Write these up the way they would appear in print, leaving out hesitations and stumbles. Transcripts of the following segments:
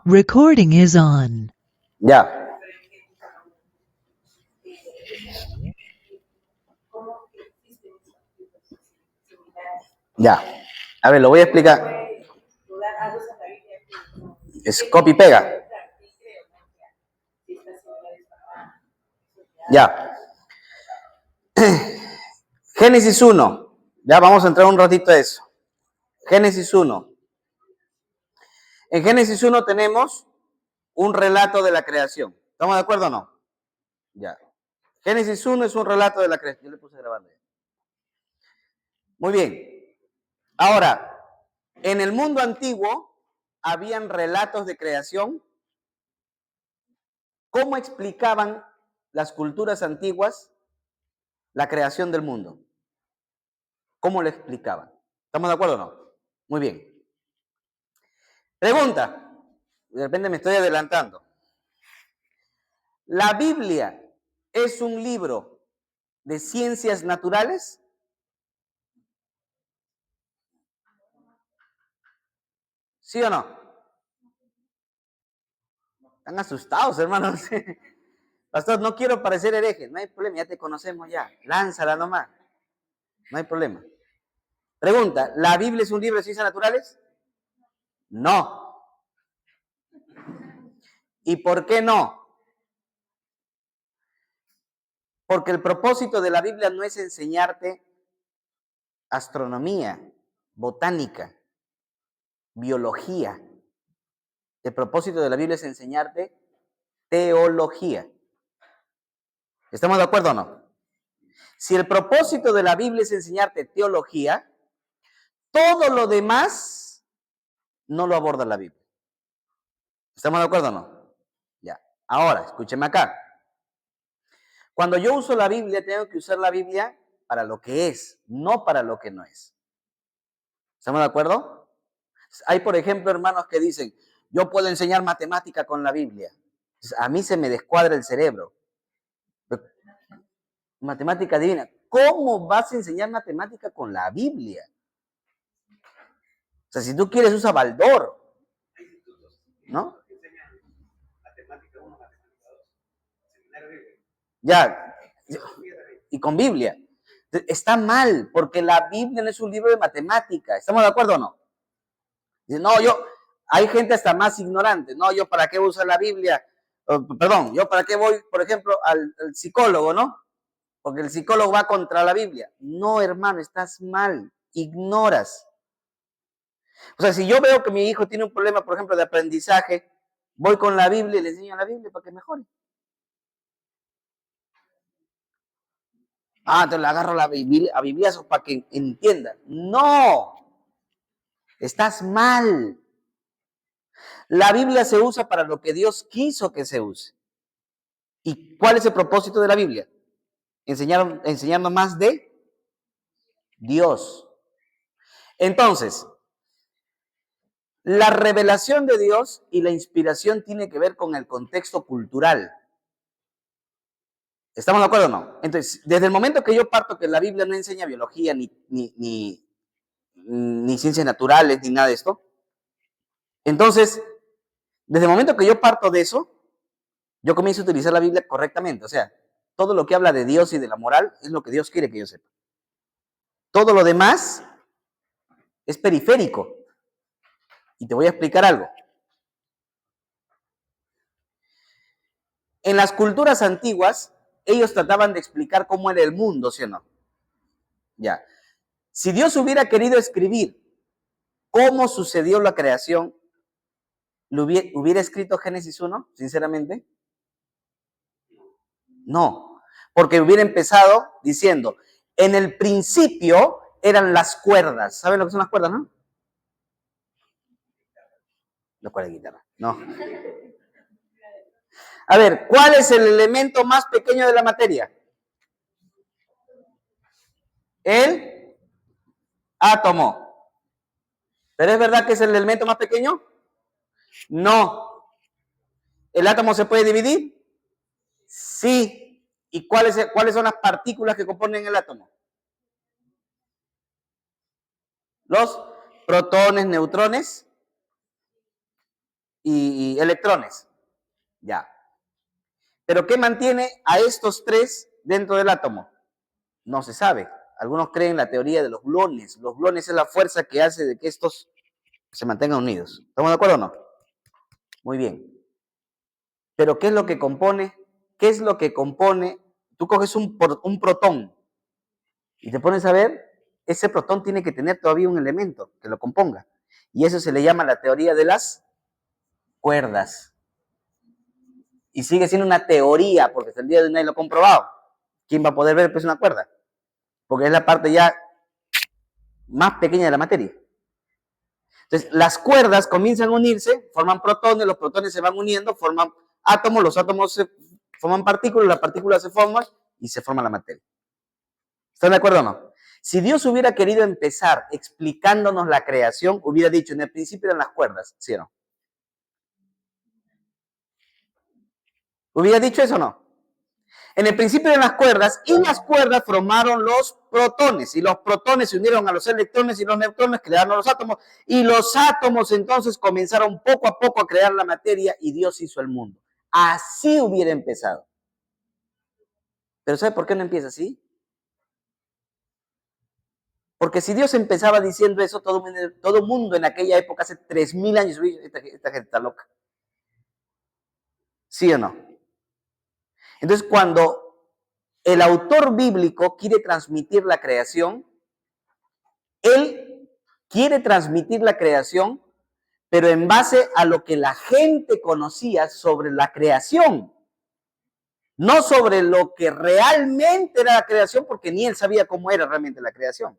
Recording is on. Ya. Ya. A ver, lo voy a explicar. Es copy y pega. Ya. Génesis 1. Ya vamos a entrar un ratito a eso. Génesis 1. En Génesis 1 tenemos un relato de la creación. ¿Estamos de acuerdo o no? Ya. Génesis 1 es un relato de la creación. Yo le puse grabando. Muy bien. Ahora, en el mundo antiguo habían relatos de creación. ¿Cómo explicaban las culturas antiguas la creación del mundo? ¿Cómo lo explicaban? ¿Estamos de acuerdo o no? Muy bien. Pregunta. De repente me estoy adelantando. ¿La Biblia es un libro de ciencias naturales? ¿Sí o no? Están asustados, hermanos. Pastor, no quiero parecer hereje. No hay problema, ya te conocemos ya. Lánzala nomás. No hay problema. Pregunta, ¿la Biblia es un libro de ciencias naturales? No. ¿Y por qué no? Porque el propósito de la Biblia no es enseñarte astronomía, botánica, biología. El propósito de la Biblia es enseñarte teología. ¿Estamos de acuerdo o no? Si el propósito de la Biblia es enseñarte teología, todo lo demás no lo aborda la Biblia. ¿Estamos de acuerdo o no? Ya. Ahora, escúcheme acá. Cuando yo uso la Biblia, tengo que usar la Biblia para lo que es, no para lo que no es. ¿Estamos de acuerdo? Hay, por ejemplo, hermanos que dicen, yo puedo enseñar matemática con la Biblia. A mí se me descuadra el cerebro. Matemática divina. ¿Cómo vas a enseñar matemática con la Biblia? O sea, si tú quieres, usa Baldor, ¿no? Ya, y con Biblia. Está mal, porque la Biblia no es un libro de matemática. ¿Estamos de acuerdo o no? Dice, no, hay gente hasta más ignorante. No, yo para qué uso la Biblia. Perdón, yo para qué voy, por ejemplo, al psicólogo, ¿no? Porque el psicólogo va contra la Biblia. No, hermano, estás mal. Ignoras. O sea, si yo veo que mi hijo tiene un problema, por ejemplo, de aprendizaje, voy con la Biblia y le enseño la Biblia para que mejore. Ah, te le agarro a bibliazos para que entienda. No, estás mal. La Biblia se usa para lo que Dios quiso que se use. ¿Y cuál es el propósito de la Biblia? Enseñarnos más de Dios. Entonces, la revelación de Dios y la inspiración tiene que ver con el contexto cultural. ¿Estamos de acuerdo o no? Entonces, desde el momento que yo parto que la Biblia no enseña biología, ni ciencias naturales, ni nada de esto, entonces, desde el momento que yo parto de eso, yo comienzo a utilizar la Biblia correctamente. O sea, todo lo que habla de Dios y de la moral es lo que Dios quiere que yo sepa. Todo lo demás es periférico. Y te voy a explicar algo. En las culturas antiguas, ellos trataban de explicar cómo era el mundo, ¿sí o no? Ya. Si Dios hubiera querido escribir cómo sucedió la creación, ¿lo hubiera escrito Génesis 1, sinceramente? No, porque hubiera empezado diciendo, en el principio eran las cuerdas. ¿Saben lo que son las cuerdas, no? Las cuerdas de guitarra, no. A ver, ¿cuál es el elemento más pequeño de la materia? El átomo. ¿Pero es verdad que es el elemento más pequeño? No. ¿El átomo se puede dividir? Sí. ¿Y cuáles son las partículas que componen el átomo? Los protones, neutrones y electrones. Ya. Pero ¿qué mantiene a estos tres dentro del átomo? No se sabe. Algunos creen en la teoría de los gluones. Los gluones es la fuerza que hace de que estos se mantengan unidos. ¿Estamos de acuerdo o no? Muy bien. Pero ¿qué es lo que compone? ¿Qué es lo que compone? Tú coges un protón y te pones a ver, ese protón tiene que tener todavía un elemento que lo componga. Y eso se le llama la teoría de las cuerdas. Y sigue siendo una teoría, porque hasta el día de hoy nadie lo ha comprobado. ¿Quién va a poder ver pues una cuerda? Porque es la parte ya más pequeña de la materia. Entonces, las cuerdas comienzan a unirse, forman protones, los protones se van uniendo, forman átomos, los átomos se forman partículas, las partículas se forman y se forma la materia. ¿Están de acuerdo o no? Si Dios hubiera querido empezar explicándonos la creación, hubiera dicho, en el principio eran las cuerdas, ¿sí o no? ¿Hubiera dicho eso o no? En el principio eran las cuerdas y las cuerdas formaron los protones y los protones se unieron a los electrones y los neutrones crearon los átomos y los átomos entonces comenzaron poco a poco a crear la materia y Dios hizo el mundo. Así hubiera empezado. Pero ¿sabe por qué no empieza así? Porque si Dios empezaba diciendo eso, todo mundo en aquella época, hace 3000 años, esta gente está loca. ¿Sí o no? Entonces, cuando el autor bíblico quiere transmitir la creación, él quiere transmitir la creación, pero en base a lo que la gente conocía sobre la creación, no sobre lo que realmente era la creación, porque ni él sabía cómo era realmente la creación.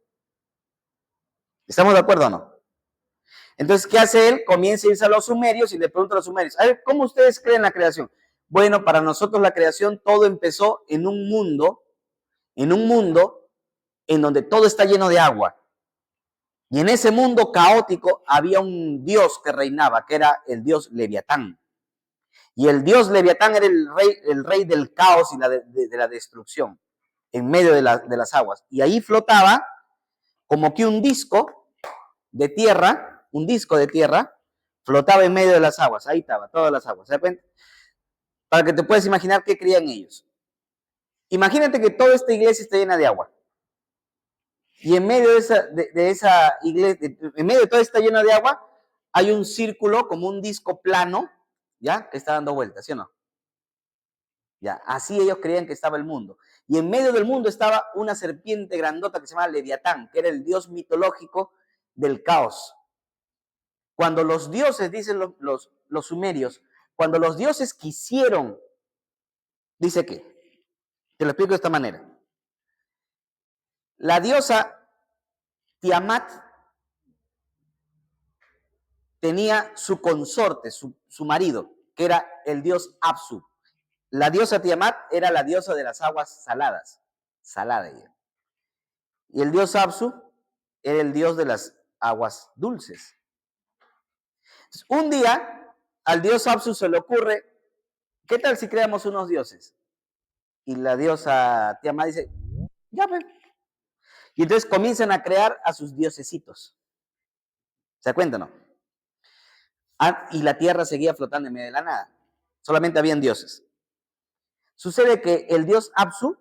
¿Estamos de acuerdo o no? Entonces, ¿qué hace él? Comienza a irse a los sumerios y le pregunta a los sumerios, a ver, ¿cómo ustedes creen la creación? Bueno, para nosotros la creación, todo empezó en un mundo en donde todo está lleno de agua. Y en ese mundo caótico había un dios que reinaba, que era el dios Leviatán. Y el dios Leviatán era el rey del caos y de la destrucción, en medio de las aguas. Y ahí flotaba como que un disco de tierra, flotaba en medio de las aguas. Ahí estaba, todas las aguas. ¿Se cuenta? Para que te puedas imaginar qué creían ellos. Imagínate que toda esta iglesia está llena de agua. Y en medio de esa iglesia, en medio de toda esta llena de agua, hay un círculo como un disco plano, ¿ya? Que está dando vueltas, ¿sí o no? Ya, así ellos creían que estaba el mundo. Y en medio del mundo estaba una serpiente grandota que se llama Leviatán, que era el dios mitológico del caos. Cuando los dioses, dicen los sumerios, cuando los dioses quisieron, dice que, te lo explico de esta manera. La diosa Tiamat tenía su consorte, su marido, que era el dios Apsu. La diosa Tiamat era la diosa de las aguas saladas, salada ella. Y el dios Apsu era el dios de las aguas dulces. Entonces, un día al dios Apsu se le ocurre, ¿qué tal si creamos unos dioses? Y la diosa Tiamat dice, ya pues. Y entonces comienzan a crear a sus diosesitos. ¿Se cuenta, no? Y la tierra seguía flotando en medio de la nada. Solamente habían dioses. Sucede que el dios Apsu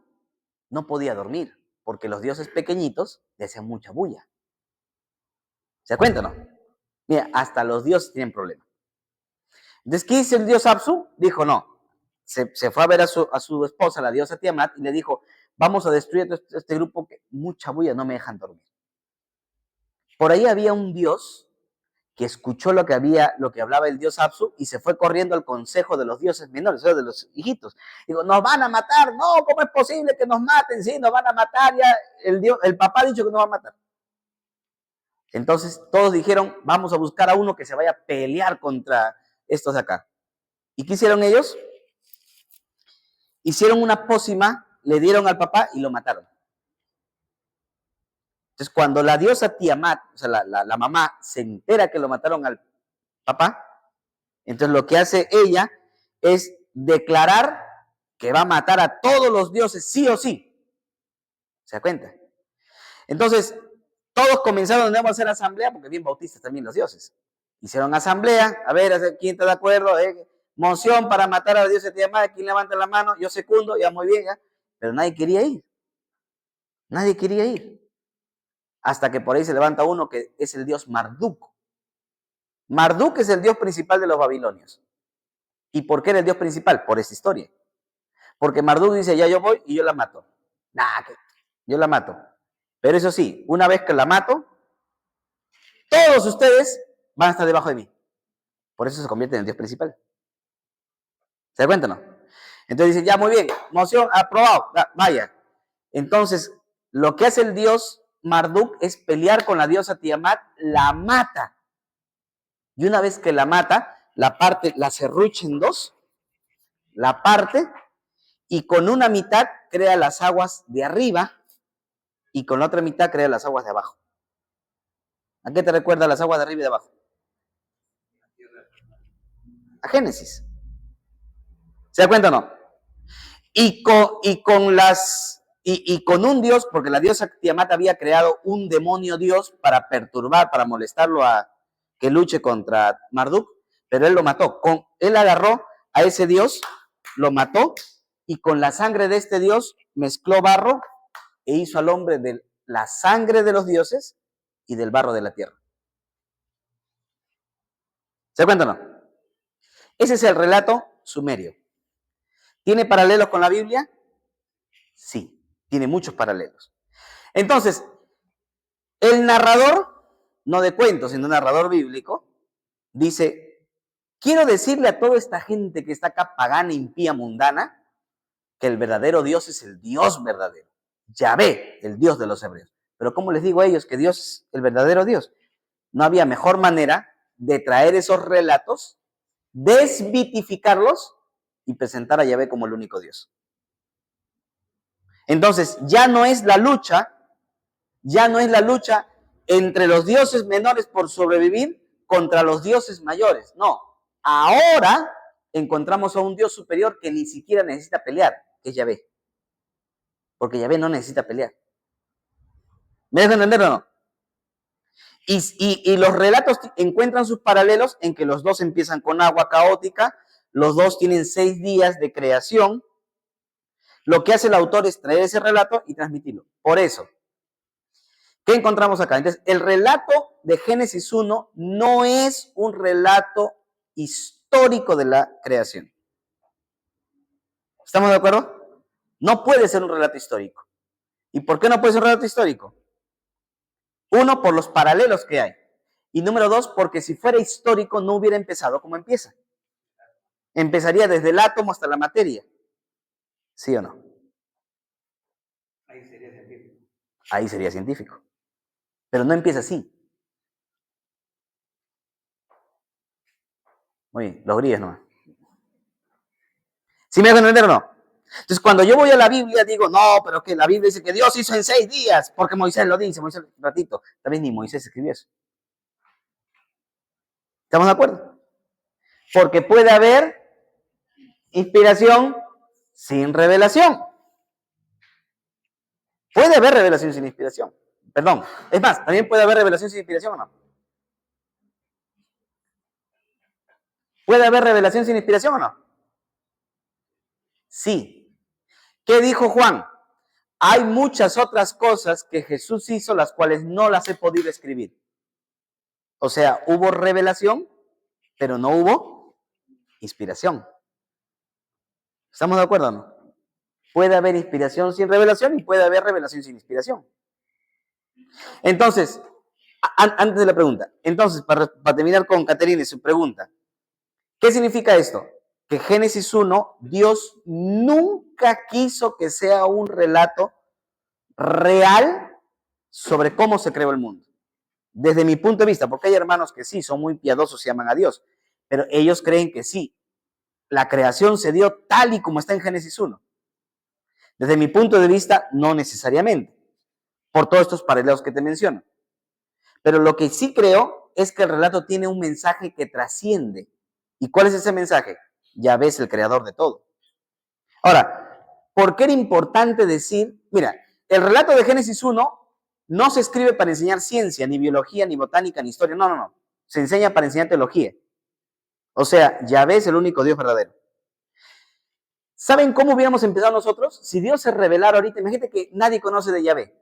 no podía dormir, porque los dioses pequeñitos le hacían mucha bulla. ¿Se cuenta, no? Mira, hasta los dioses tienen problemas. Entonces, ¿qué hizo el dios Apsu? Dijo, no. Se fue a ver a su esposa, la diosa Tiamat, y le dijo, vamos a destruir este grupo que mucha bulla, no me dejan dormir. Por ahí había un dios que escuchó lo que hablaba el dios Apsu y se fue corriendo al consejo de los dioses menores, o sea, de los hijitos. Digo, nos van a matar, no, ¿cómo es posible que nos maten? Sí, nos van a matar, ya el papá ha dicho que nos va a matar. Entonces todos dijeron, vamos a buscar a uno que se vaya a pelear contra estos de acá. ¿Y qué hicieron ellos? Hicieron una pócima, le dieron al papá y lo mataron. Entonces, cuando la diosa Tiamat, o sea, la mamá, se entera que lo mataron al papá, entonces lo que hace ella es declarar que va a matar a todos los dioses sí o sí. ¿Se da cuenta? Entonces, todos comenzaron de nuevo a hacer asamblea, porque bien bautistas también los dioses. Hicieron asamblea, a ver, ¿quién está de acuerdo? Moción para matar a Dios de Tiamat, ¿quién levanta la mano? Yo secundo, ya muy bien, ya. Pero nadie quería ir. Nadie quería ir. Hasta que por ahí se levanta uno que es el dios Marduk. Marduk es el dios principal de los babilonios. ¿Y por qué era el dios principal? Por esta historia. Porque Marduk dice, ya yo voy y yo la mato. Yo la mato. Pero eso sí, una vez que la mato, todos ustedes van a estar debajo de mí. Por eso se convierte en el dios principal. ¿Se da cuenta o no? Entonces dice, ya muy bien, moción aprobado, vaya. Entonces, lo que hace el dios Marduk es pelear con la diosa Tiamat, la mata. Y una vez que la mata, la parte, la serrucha en dos, la parte, y con una mitad crea las aguas de arriba, y con la otra mitad crea las aguas de abajo. ¿A qué te recuerda las aguas de arriba y de abajo? A Génesis. ¿Se da cuenta o no? Y con un dios, porque la diosa Tiamat había creado un demonio dios para perturbar, para molestarlo a que luche contra Marduk, pero él lo mató. Él agarró a ese dios, lo mató, y con la sangre de este dios mezcló barro e hizo al hombre de la sangre de los dioses y del barro de la tierra. ¿Se da cuenta o no? Ese es el relato sumerio. ¿Tiene paralelos con la Biblia? Sí, tiene muchos paralelos. Entonces, el narrador, no de cuentos, sino un narrador bíblico, dice, quiero decirle a toda esta gente que está acá pagana, impía, mundana, que el verdadero Dios es el Dios verdadero. Yahvé, el Dios de los hebreos. Pero ¿cómo les digo a ellos que Dios es el verdadero Dios? No había mejor manera de traer esos relatos, desmitificarlos y presentar a Yahvé como el único Dios. Entonces, ya no es la lucha entre los dioses menores por sobrevivir contra los dioses mayores. No, ahora encontramos a un Dios superior que ni siquiera necesita pelear, que es Yahvé. Porque Yahvé no necesita pelear. ¿Me dejo entender o no? Y los relatos encuentran sus paralelos en que los dos empiezan con agua caótica, los dos tienen 6 días de creación. Lo que hace el autor es traer ese relato y transmitirlo. Por eso, ¿qué encontramos acá? Entonces, el relato de Génesis 1 no es un relato histórico de la creación. ¿Estamos de acuerdo? No puede ser un relato histórico. ¿Y por qué no puede ser un relato histórico? Uno, por los paralelos que hay. Y número dos, porque si fuera histórico no hubiera empezado como empieza. Empezaría desde el átomo hasta la materia. ¿Sí o no? Ahí sería científico. Ahí sería científico. Pero no empieza así. Muy bien, los grillos nomás. ¿Sí me dejan entender o no? Entonces, cuando yo voy a la Biblia, digo, no, pero que la Biblia dice que Dios hizo en 6 días, porque Moisés lo dice, Moisés un ratito. Tal vez ni Moisés escribió eso. ¿Estamos de acuerdo? Porque puede haber inspiración sin revelación. Puede haber revelación sin inspiración. Perdón. Es más, también puede haber revelación sin inspiración o no. ¿Puede haber revelación sin inspiración o no? Sí. ¿Qué dijo Juan? Hay muchas otras cosas que Jesús hizo, las cuales no las he podido escribir. O sea, hubo revelación, pero no hubo inspiración. ¿Estamos de acuerdo o no? Puede haber inspiración sin revelación y puede haber revelación sin inspiración. Entonces, antes de la pregunta, entonces, para terminar con Caterina y su pregunta, ¿qué significa esto? Que Génesis 1, Dios nunca quiso que sea un relato real sobre cómo se creó el mundo. Desde mi punto de vista, porque hay hermanos que sí, son muy piadosos y aman a Dios, pero ellos creen que sí, la creación se dio tal y como está en Génesis 1. Desde mi punto de vista, no necesariamente, por todos estos paralelos que te menciono. Pero lo que sí creo es que el relato tiene un mensaje que trasciende. ¿Y cuál es ese mensaje? Yahvé es el creador de todo. Ahora, ¿por qué era importante decir? Mira, el relato de Génesis 1 no se escribe para enseñar ciencia, ni biología, ni botánica, ni historia. No. se enseña para enseñar teología. O sea, Yahvé es el único Dios verdadero. ¿Saben cómo hubiéramos empezado nosotros? Si Dios se revelara ahorita, imagínate que nadie conoce de Yahvé.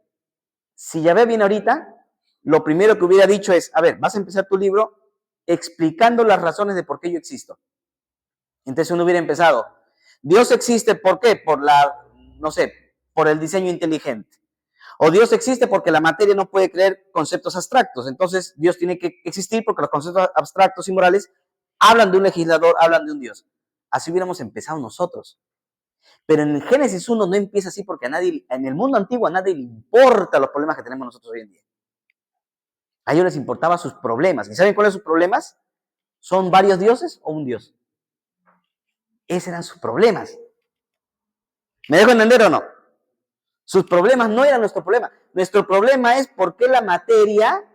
Si Yahvé viene ahorita, lo primero que hubiera dicho es, a ver, vas a empezar tu libro explicando las razones de por qué yo existo. Entonces uno hubiera empezado, Dios existe, ¿por qué? No sé, por el diseño inteligente. O Dios existe porque la materia no puede crear conceptos abstractos. Entonces Dios tiene que existir porque los conceptos abstractos y morales hablan de un legislador, hablan de un Dios. Así hubiéramos empezado nosotros. Pero en Génesis 1 no empieza así porque en el mundo antiguo a nadie le importa los problemas que tenemos nosotros hoy en día. A ellos les importaban sus problemas. ¿Y saben cuáles son sus problemas? ¿Son varios dioses o un dios? Esos eran sus problemas. ¿Me dejo entender o no? Sus problemas no eran nuestro problema. Nuestro problema es por qué la materia,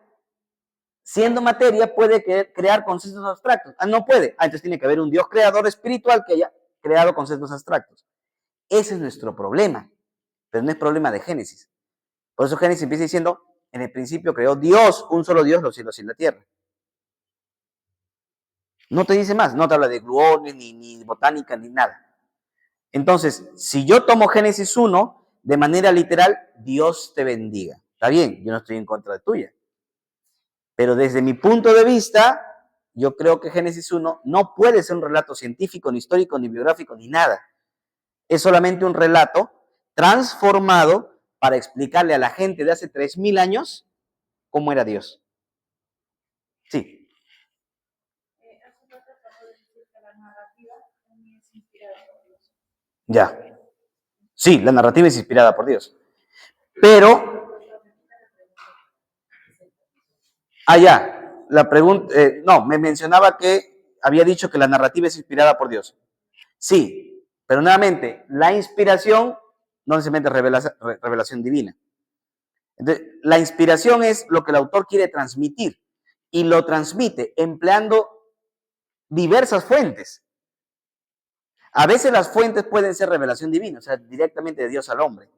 siendo materia, puede crear conceptos abstractos. No puede. Entonces tiene que haber un Dios creador espiritual que haya creado conceptos abstractos. Ese es nuestro problema. Pero no es problema de Génesis. Por eso Génesis empieza diciendo, en el principio creó Dios, un solo Dios, los cielos y la tierra. No te dice más, no te habla de gluones, ni botánica, ni nada. Entonces, si yo tomo Génesis 1 de manera literal, Dios te bendiga. Está bien, yo no estoy en contra de tuya. Pero desde mi punto de vista, yo creo que Génesis 1 no puede ser un relato científico, ni histórico, ni biográfico, ni nada. Es solamente un relato transformado para explicarle a la gente de hace 3000 años cómo era Dios. Sí. Ya. Sí, la narrativa es inspirada por Dios. Pero, la pregunta, no, me mencionaba que había dicho que la narrativa es inspirada por Dios. Sí, pero nuevamente, la inspiración no necesariamente es revelación divina. Entonces, la inspiración es lo que el autor quiere transmitir y lo transmite empleando diversas fuentes. A veces las fuentes pueden ser revelación divina, o sea, directamente de Dios al hombre.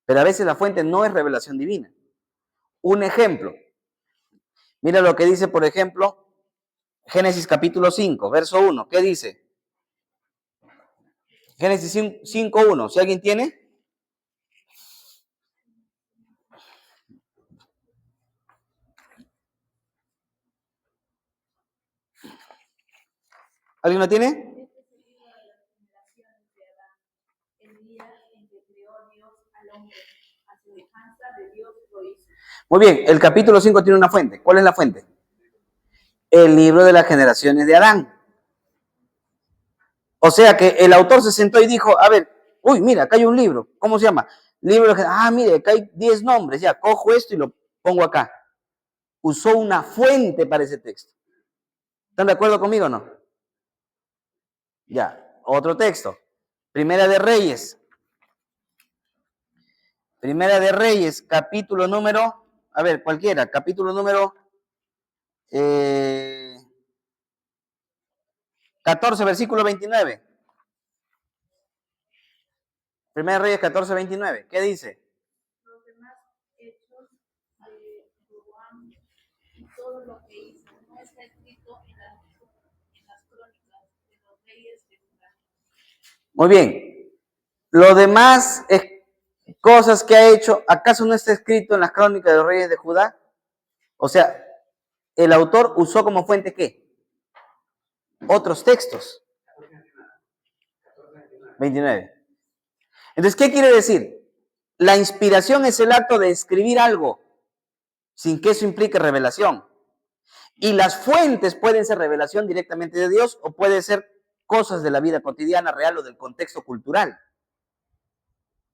Pero a veces la fuente no es revelación divina. Un ejemplo. Mira lo que dice, por ejemplo, Génesis capítulo 5, verso 1. ¿Qué dice? Génesis 5:1. ¿Si alguien tiene? ¿Alguien lo tiene? Muy bien, el capítulo 5 tiene una fuente. ¿Cuál es la fuente? El libro de las generaciones de Adán. O sea que el autor se sentó y dijo, a ver, uy, mira, acá hay un libro. ¿Cómo se llama? Libro de mire, acá hay 10 nombres. Ya, cojo esto y lo pongo acá. Usó una fuente para ese texto. ¿Están de acuerdo conmigo o no? Ya, otro texto. Primera de Reyes. Primera de Reyes, capítulo número, a ver, cualquiera, capítulo número 14, versículo 29. Primera de Reyes 14, 29. ¿Qué dice? Los demás hechos de Roboam y todo lo que hizo no está escrito en las crónicas de los reyes de Judá. Muy bien. Lo demás cosas que ha hecho, ¿acaso no está escrito en las crónicas de los reyes de Judá? O sea, el autor usó como fuente ¿qué? Otros textos. 29. Entonces, ¿qué quiere decir? La inspiración es el acto de escribir algo sin que eso implique revelación. Y las fuentes pueden ser revelación directamente de Dios o puede ser cosas de la vida cotidiana, real o del contexto cultural.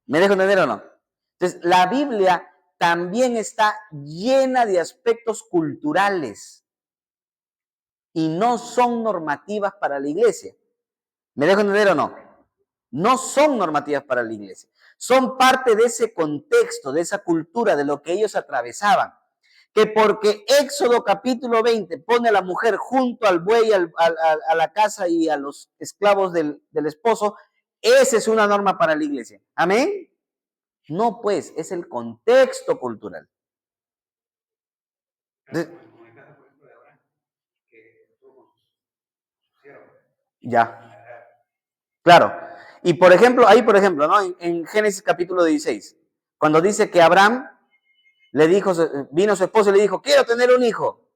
¿Me dejo entender o no? Entonces, la Biblia también está llena de aspectos culturales y no son normativas para la iglesia. ¿Me dejo entender o no? No son normativas para la iglesia. Son parte de ese contexto, de esa cultura, de lo que ellos atravesaban. Que porque Éxodo capítulo 20 pone a la mujer junto al buey, a la casa y a los esclavos del esposo, esa es una norma para la iglesia. ¿Amén? No, pues, es el contexto cultural. Ya, claro. Y por ejemplo, ahí por ejemplo, ¿no? En Génesis capítulo 16, cuando dice que Abraham le dijo, vino su esposo y le dijo, quiero tener un hijo.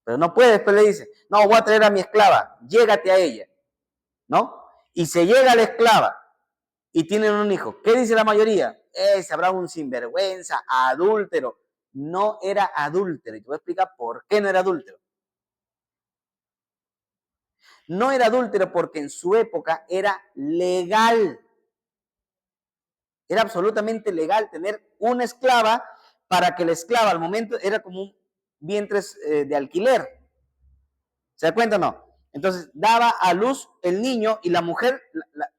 Pero no puede, después le dice, no, voy a traer a mi esclava, llégate a ella, ¿no? Y se llega a la esclava y tienen un hijo. ¿Qué dice la mayoría? Ese Abraham un sinvergüenza, adúltero. No era adúltero. Y te voy a explicar por qué no era adúltero. No era adúltero porque en su época era legal. Era absolutamente legal tener una esclava para que la esclava al momento era como un vientre de alquiler. ¿Se da cuenta o no? Entonces daba a luz el niño y la mujer,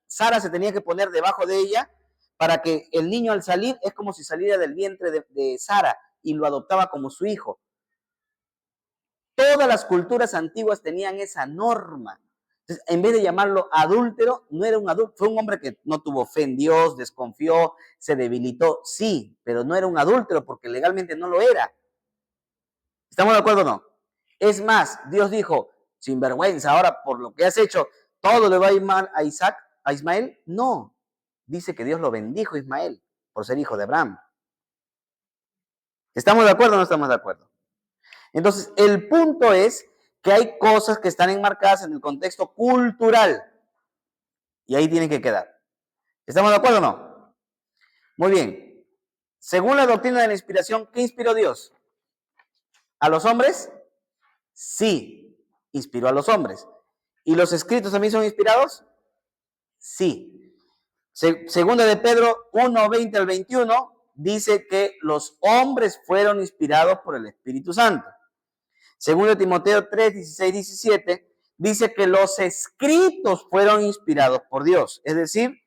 Sara se tenía que poner debajo de ella para que el niño al salir es como si saliera del vientre de Sara y lo adoptaba como su hijo. Todas las culturas antiguas tenían esa norma. Entonces, en vez de llamarlo adúltero, no era un adúltero, fue un hombre que no tuvo fe en Dios, desconfió, se debilitó, sí, pero no era un adúltero porque legalmente no lo era. ¿Estamos de acuerdo o no? Es más, Dios dijo, sin vergüenza, ahora por lo que has hecho, todo le va a ir mal a Isaac, a Ismael. No, dice que Dios lo bendijo a Ismael por ser hijo de Abraham. ¿Estamos de acuerdo o no estamos de acuerdo? Entonces, el punto es que hay cosas que están enmarcadas en el contexto cultural y ahí tienen que quedar. ¿Estamos de acuerdo o no? Muy bien. Según la doctrina de la inspiración, ¿qué inspiró Dios? ¿A los hombres? Sí, inspiró a los hombres. ¿Y los escritos también son inspirados? Sí. Segunda de Pedro 1, 20 al 21 dice que los hombres fueron inspirados por el Espíritu Santo. Segundo de Timoteo 3, 16, 17 dice que los escritos fueron inspirados por Dios. Es decir,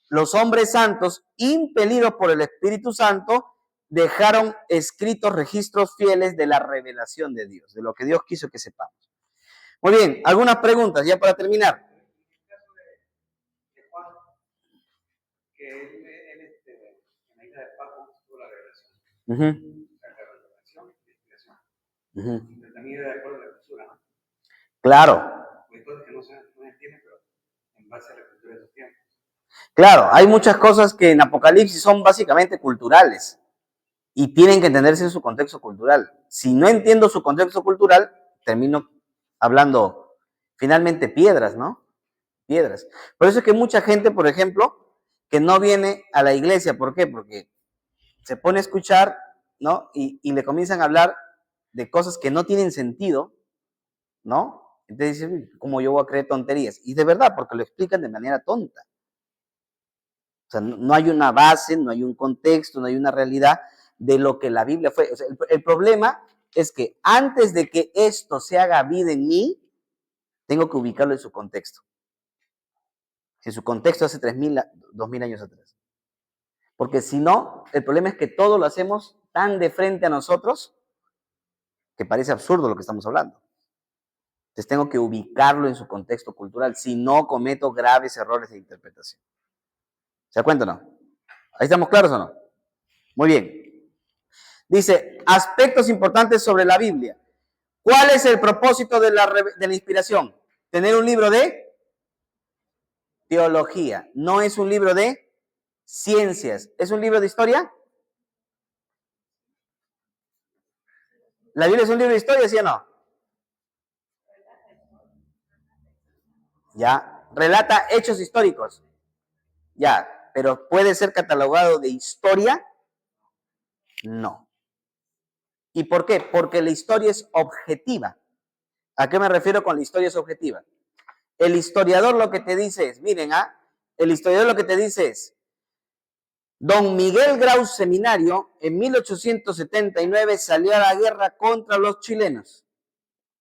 los hombres santos, impelidos por el Espíritu Santo, dejaron escritos registros fieles de la revelación de Dios, de lo que Dios quiso que sepamos. Muy bien, algunas preguntas ya para terminar. De Juan, que él en la isla de Paco tuvo la revelación. La revelación y la inspiración. Pero también era de acuerdo a la cultura, ¿no? Claro. Hay cosas que no se entienden, pero en base a la cultura de esos tiempos. Claro, hay muchas cosas que en Apocalipsis son básicamente culturales y tienen que entenderse en su contexto cultural. Si no entiendo su contexto cultural, termino hablando finalmente piedras, ¿no? Piedras. Por eso es que mucha gente, por ejemplo, que no viene a la iglesia, ¿por qué? Porque se pone a escuchar, ¿no? Y le comienzan a hablar de cosas que no tienen sentido, ¿no? Entonces dicen, ¿cómo yo voy a creer tonterías? Y de verdad, porque lo explican de manera tonta. O sea, no hay una base, no hay un contexto, no hay una realidad de lo que la Biblia fue. O sea, el problema es que antes de que esto se haga vida en mí, tengo que ubicarlo en su contexto. En su contexto hace 3.000, 2.000 años atrás. Porque si no, el problema es que todo lo hacemos tan de frente a nosotros que parece absurdo lo que estamos hablando. Entonces tengo que ubicarlo en su contexto cultural, si no cometo graves errores de interpretación. ¿Se da cuenta o no? ¿Ahí estamos claros o no? Muy bien. Dice, aspectos importantes sobre la Biblia. ¿Cuál es el propósito de la inspiración? Tener un libro de teología. No es un libro de ciencias. ¿Es un libro de historia? ¿La Biblia es un libro de historia, sí o no? Ya. Relata hechos históricos. Ya. Pero ¿puede ser catalogado de historia? No. ¿Y por qué? Porque la historia es objetiva. ¿A qué me refiero con la historia es objetiva? El historiador lo que te dice es, miren, el historiador lo que te dice es, don Miguel Grau Seminario en 1879 salió a la guerra contra los chilenos.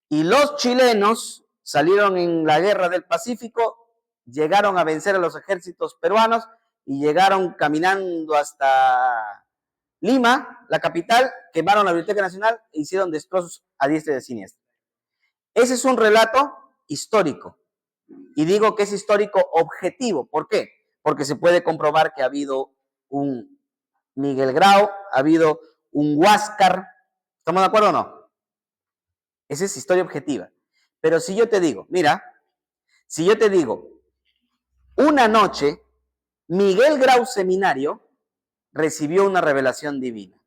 Y los chilenos salieron en la guerra del Pacífico, llegaron a vencer a los ejércitos peruanos y llegaron caminando hasta Lima, la capital, quemaron la Biblioteca Nacional e hicieron destrozos a diestra y de siniestra. Ese es un relato histórico. Y digo que es histórico objetivo. ¿Por qué? Porque se puede comprobar que ha habido un Miguel Grau, ha habido un Huáscar. ¿Estamos de acuerdo o no? Esa es historia objetiva. Pero si yo te digo, mira, Si yo te digo, una noche, Miguel Grau Seminario recibió una revelación divina.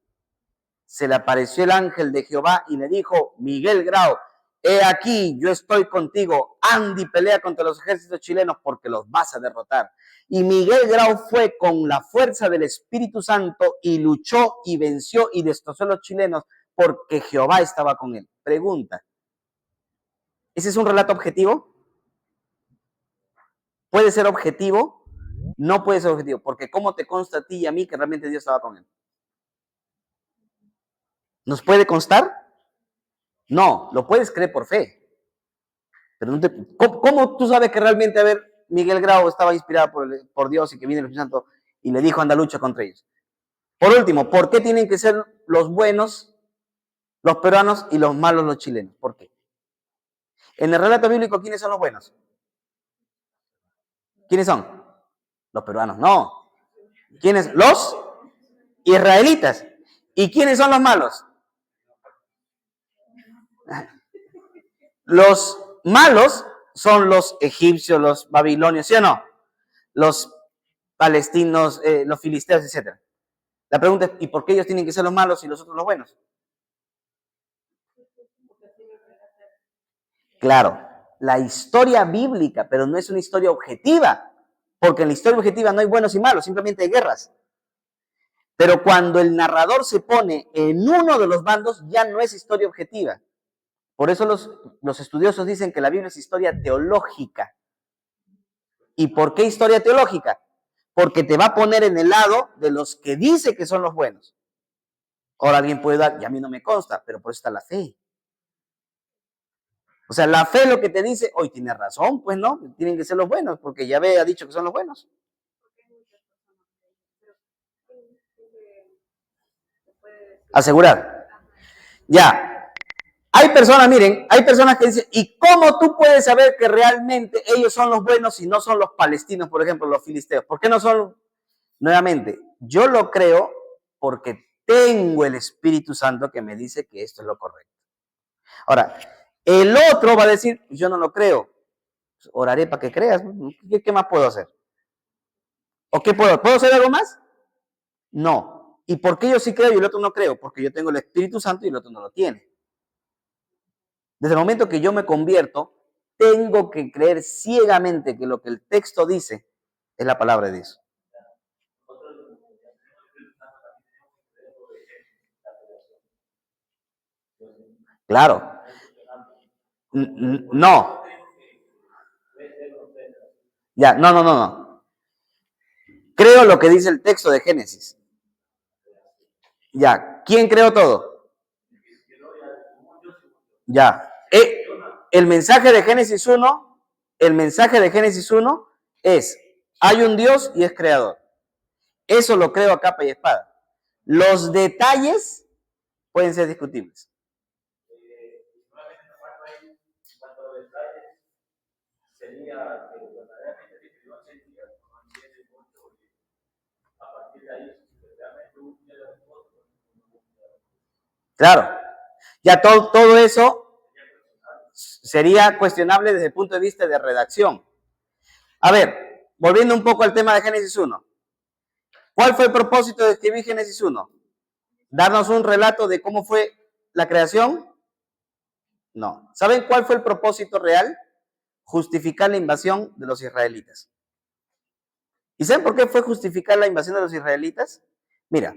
Se le apareció el ángel de Jehová y le dijo, Miguel Grau, he aquí, yo estoy contigo, anda y pelea contra los ejércitos chilenos porque los vas a derrotar. Y Miguel Grau fue con la fuerza del Espíritu Santo y luchó y venció y destrozó a los chilenos porque Jehová estaba con él. Pregunta, ¿ese es un relato objetivo? ¿Puede ser objetivo? No puede ser objetivo, porque ¿cómo te consta a ti y a mí que realmente Dios estaba con él? ¿Nos puede constar? No, lo puedes creer por fe. Pero no te, ¿cómo tú sabes que realmente, a ver, Miguel Grau estaba inspirado por Dios y que viene el Espíritu Santo y le dijo anda lucha contra ellos? Por último, ¿por qué tienen que ser los buenos los peruanos y los malos los chilenos? ¿Por qué? En el relato bíblico, ¿quiénes son los buenos? ¿Quiénes son? Los peruanos, no. ¿Quiénes? Los israelitas. ¿Y quiénes son los malos? Los malos son los egipcios, los babilonios, ¿sí o no? Los palestinos, los filisteos, etc. La pregunta es, ¿y por qué ellos tienen que ser los malos y los otros los buenos? Claro, la historia bíblica, pero no es una historia objetiva, porque en la historia objetiva no hay buenos y malos, simplemente hay guerras. Pero cuando el narrador se pone en uno de los bandos, ya no es historia objetiva. Por eso los estudiosos dicen que la Biblia es historia teológica. ¿Y por qué historia teológica? Porque te va a poner en el lado de los que dice que son los buenos. Ahora alguien puede dar, y a mí no me consta, pero por eso está la fe. O sea, la fe lo que te dice, hoy tienes razón, pues no, tienen que ser los buenos, porque Yahvé ha dicho que son los buenos. Asegurar. Ya. Hay personas, miren, hay personas que dicen, ¿y cómo tú puedes saber que realmente ellos son los buenos y no son los palestinos, por ejemplo, los filisteos? ¿Por qué no son? Nuevamente, yo lo creo porque tengo el Espíritu Santo que me dice que esto es lo correcto. Ahora, el otro va a decir, yo no lo creo. Oraré para que creas. ¿Qué más puedo hacer? ¿O qué puedo? ¿Puedo hacer algo más? No. ¿Y por qué yo sí creo y el otro no creo? Porque yo tengo el Espíritu Santo y el otro no lo tiene. Desde el momento que yo me convierto, tengo que creer ciegamente que lo que el texto dice es la palabra de Dios. Claro. No. Ya, no. Creo lo que dice el texto de Génesis. Ya, ¿quién creó todo? Ya. El mensaje de Génesis 1, es, hay un Dios y es creador. Eso lo creo a capa y espada. Los detalles pueden ser discutibles. Claro, ya todo eso sería cuestionable desde el punto de vista de redacción. A ver, volviendo un poco al tema de Génesis 1. ¿Cuál fue el propósito de escribir Génesis 1? ¿Darnos un relato de cómo fue la creación? No. ¿Saben cuál fue el propósito real? Justificar la invasión de los israelitas. ¿Y saben por qué fue justificar la invasión de los israelitas? Mira,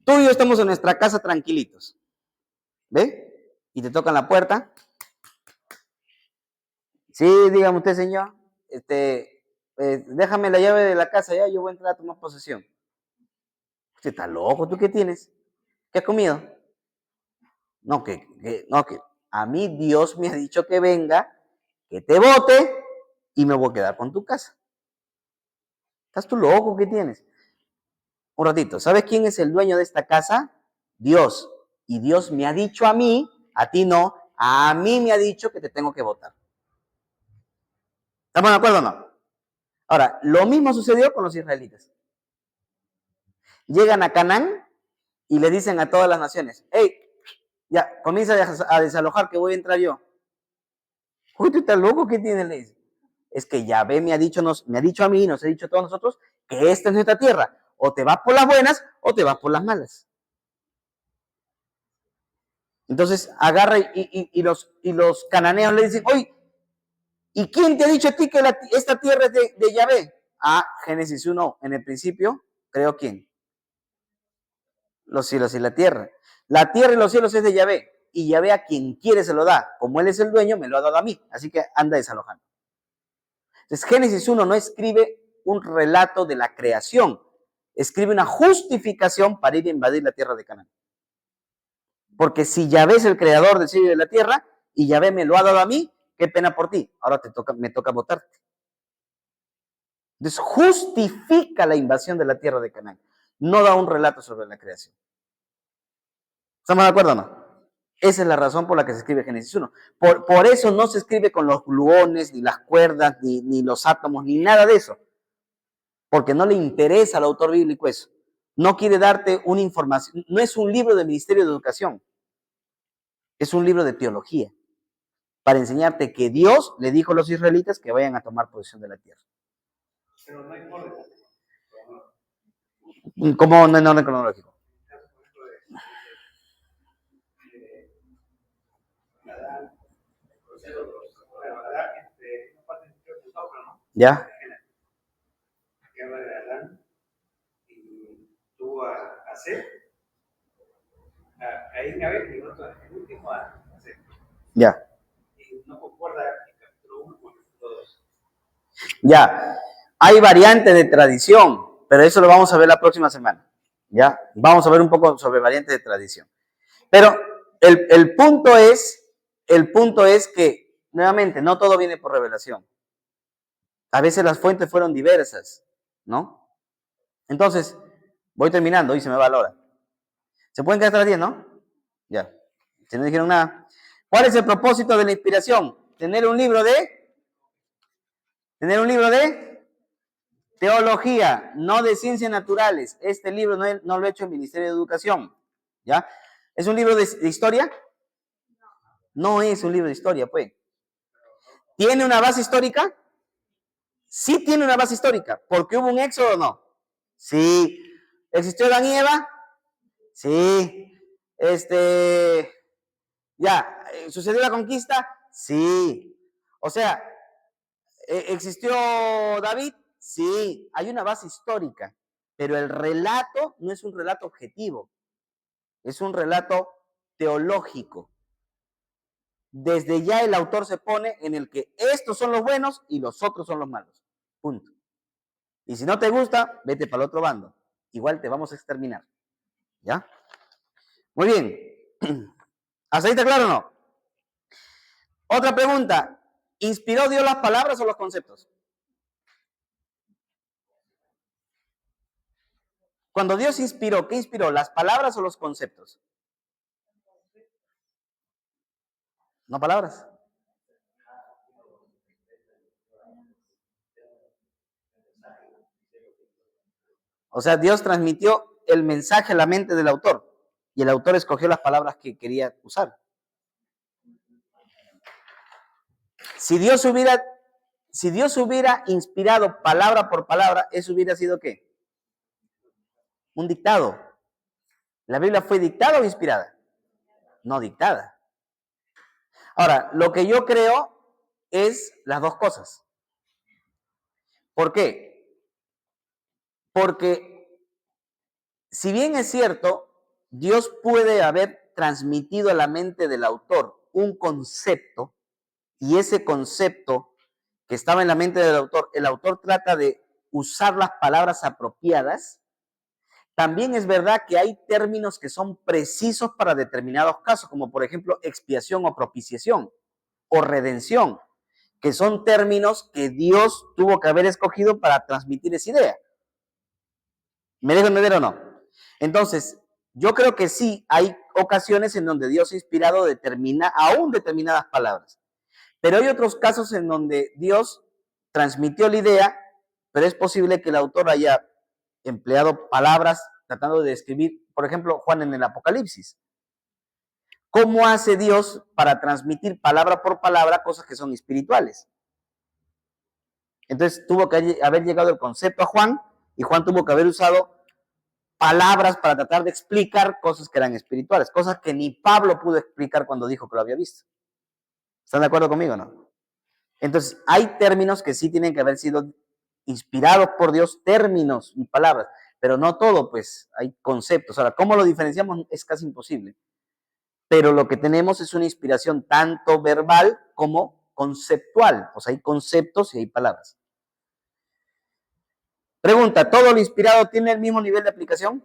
tú y yo estamos en nuestra casa tranquilitos. ¿Ve? Y te tocan la puerta. Sí, dígame usted, señor. Déjame la llave de la casa, ya yo voy a entrar a tomar posesión. Usted está loco, ¿tú qué tienes? ¿Qué has comido? No, que a mí Dios me ha dicho que venga, que te vote y me voy a quedar con tu casa. ¿Estás tú loco? ¿Qué tienes? Un ratito, ¿sabes quién es el dueño de esta casa? Dios. Y Dios me ha dicho a mí, a ti no, a mí me ha dicho que te tengo que votar. ¿Estamos de acuerdo o no? Ahora, lo mismo sucedió con los israelitas. Llegan a Canaán y le dicen a todas las naciones, hey, ya, comienza a desalojar que voy a entrar yo. Uy, tú estás loco, ¿qué tiene? Le dice. Es que Yahvé me ha dicho a mí, nos ha dicho a todos nosotros, que esta es nuestra tierra. O te vas por las buenas o te vas por las malas. Entonces agarra y los cananeos le dicen, oye, ¿y quién te ha dicho a ti que esta tierra es de Yahvé? Ah, Génesis 1, en el principio, creo quién. Los cielos y la tierra. La tierra y los cielos es de Yahvé. Y Yahvé a quien quiere se lo da. Como él es el dueño, me lo ha dado a mí. Así que anda desalojando. Entonces, Génesis 1 no escribe un relato de la creación. Escribe una justificación para ir a invadir la tierra de Canaán. Porque si Yahvé es el creador del cielo y de la tierra, y Yahvé me lo ha dado a mí, qué pena por ti. Ahora me toca votarte. Entonces, justifica la invasión de la tierra de Canaán. No da un relato sobre la creación. ¿Estamos de acuerdo o no? Esa es la razón por la que se escribe Génesis 1. Por eso no se escribe con los gluones, ni las cuerdas, ni los átomos, ni nada de eso. Porque no le interesa al autor bíblico eso. No quiere darte una información. No es un libro del Ministerio de Educación. Es un libro de teología. Para enseñarte que Dios le dijo a los israelitas que vayan a tomar posesión de la tierra. Pero no hay orden. ¿Cómo no hay orden cronológico? ¿Ya? Que habla de Adán y tuvo a Seth, a Caín y Abel, y el último a Seth. Ya. Y no concuerda el capítulo 1 con el capítulo 2. Ya. Hay variantes de tradición, pero eso lo vamos a ver la próxima semana. ¿Ya? Vamos a ver un poco sobre variantes de tradición. Pero el punto es que, nuevamente, no todo viene por revelación. A veces las fuentes fueron diversas, ¿no? Entonces, voy terminando y se me va la hora. ¿Se pueden quedar hasta las 10, no? Ya. Si no dijeron nada. ¿Cuál es el propósito de la inspiración? Tener un libro de teología, no de ciencias naturales. Este libro no lo he hecho el Ministerio de Educación. ¿Ya? ¿Es un libro de historia? No es un libro de historia, pues. ¿Tiene una base histórica? Sí tiene una base histórica. ¿Porque hubo un éxodo o no? Sí. ¿Existió Adán y Eva? Sí. ¿Sucedió la conquista? Sí. O sea, ¿existió David? Sí. Hay una base histórica. Pero el relato no es un relato objetivo. Es un relato teológico. Desde ya el autor se pone en el que estos son los buenos y los otros son los malos. Punto. Y si no te gusta, vete para el otro bando. Igual te vamos a exterminar. ¿Ya? Muy bien. ¿Hasta ahí está claro o no? Otra pregunta. ¿Inspiró Dios las palabras o los conceptos? Cuando Dios inspiró, ¿qué inspiró? ¿Las palabras o los conceptos? No palabras. O sea, Dios transmitió el mensaje a la mente del autor y el autor escogió las palabras que quería usar. Si Dios hubiera inspirado palabra por palabra, eso hubiera sido ¿qué? Un dictado. ¿La Biblia fue dictada o inspirada? No dictada. Ahora, lo que yo creo es las dos cosas. ¿Por qué? Porque si bien es cierto, Dios puede haber transmitido a la mente del autor un concepto y ese concepto que estaba en la mente del autor, el autor trata de usar las palabras apropiadas. También es verdad que hay términos que son precisos para determinados casos, como por ejemplo expiación o propiciación o redención, que son términos que Dios tuvo que haber escogido para transmitir esa idea. ¿Me dejan ver o no? Entonces, yo creo que sí hay ocasiones en donde Dios ha inspirado aún determinadas palabras, pero hay otros casos en donde Dios transmitió la idea, pero es posible que el autor haya empleado palabras tratando de describir, por ejemplo, Juan en el Apocalipsis. ¿Cómo hace Dios para transmitir palabra por palabra cosas que son espirituales? Entonces tuvo que haber llegado el concepto a Juan y Juan tuvo que haber usado palabras para tratar de explicar cosas que eran espirituales, cosas que ni Pablo pudo explicar cuando dijo que lo había visto. ¿Están de acuerdo conmigo o no? Entonces, hay términos que sí tienen que haber sido inspirados por Dios, términos y palabras, pero no todo, pues hay conceptos. Ahora, ¿cómo lo diferenciamos? Es casi imposible. Pero lo que tenemos es una inspiración tanto verbal como conceptual. O sea, hay conceptos y hay palabras. Pregunta, ¿todo lo inspirado tiene el mismo nivel de aplicación?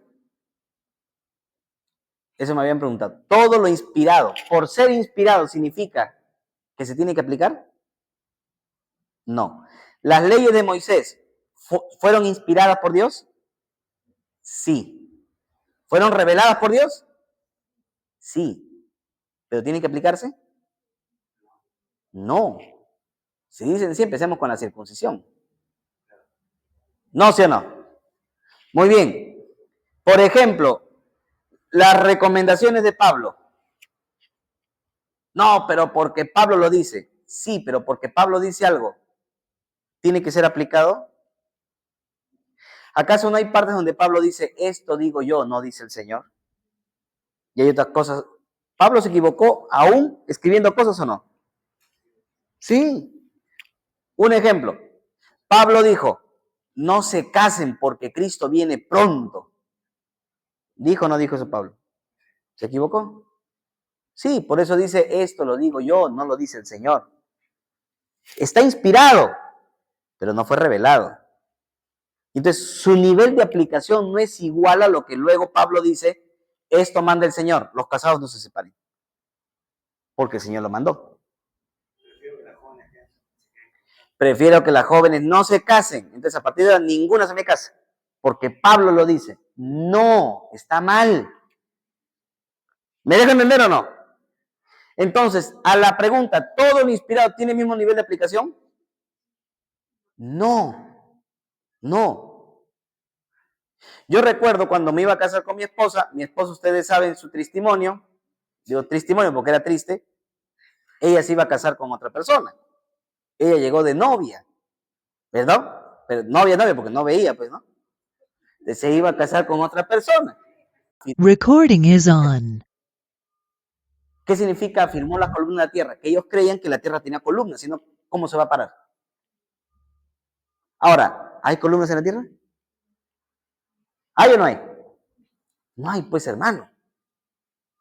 Eso me habían preguntado. ¿Todo lo inspirado, por ser inspirado, significa que se tiene que aplicar? No. ¿Las leyes de Moisés fueron inspiradas por Dios? Sí. ¿Fueron reveladas por Dios? Sí. ¿Pero tienen que aplicarse? No. Si dicen sí, empecemos con la circuncisión. ¿No, sí o no? Muy bien. Por ejemplo, las recomendaciones de Pablo. No, pero porque Pablo lo dice. Sí, pero porque Pablo dice algo, ¿tiene que ser aplicado? ¿Acaso no hay partes donde Pablo dice, esto digo yo, no dice el Señor? Y hay otras cosas. ¿Pablo se equivocó aún escribiendo cosas o no? Sí. Un ejemplo. Pablo dijo, no se casen porque Cristo viene pronto. ¿Dijo o no dijo eso Pablo? ¿Se equivocó? Sí, por eso dice, esto lo digo yo, no lo dice el Señor. Está inspirado, pero no fue revelado. Entonces, su nivel de aplicación no es igual a lo que luego Pablo dice, esto manda el Señor, los casados no se separen, porque el Señor lo mandó. Prefiero que las jóvenes no se casen. Entonces, a partir de ahora, ninguna se me casa, porque Pablo lo dice. No, está mal. ¿Me dejan entender o no? Entonces, a la pregunta, ¿todo lo inspirado tiene el mismo nivel de aplicación? No, no. Yo recuerdo cuando me iba a casar con mi esposa, ustedes saben su testimonio, digo testimonio porque era triste, ella se iba a casar con otra persona. Ella llegó de novia, ¿verdad? Pero novia, porque no veía, pues, ¿no? Se iba a casar con otra persona. Recording is on. ¿Qué significa afirmó la columna de la tierra? Que ellos creían que la tierra tenía columnas, sino ¿cómo se va a parar? Ahora, ¿hay columnas en la tierra? ¿Hay o no hay? No hay, pues, hermano.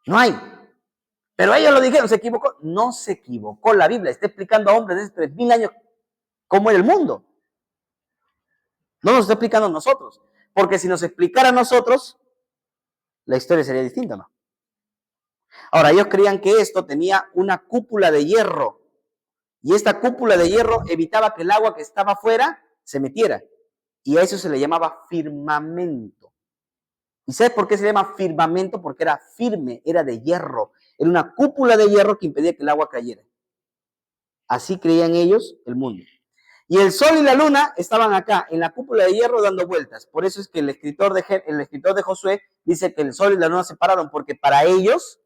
No hay. Pero ellos lo dijeron, ¿se equivocó? No se equivocó. La Biblia está explicando a hombres de hace 3000 años cómo era el mundo. No nos está explicando a nosotros. Porque si nos explicara a nosotros, la historia sería distinta, ¿no? Ahora, ellos creían que esto tenía una cúpula de hierro. Y esta cúpula de hierro evitaba que el agua que estaba afuera se metiera. Y a eso se le llamaba firmamento. ¿Y sabes por qué se llama firmamento? Porque era firme, era de hierro. Era una cúpula de hierro que impedía que el agua cayera. Así creían ellos el mundo. Y el sol y la luna estaban acá, en la cúpula de hierro, dando vueltas. Por eso es que el escritor de Josué dice que el sol y la luna se pararon, porque para ellos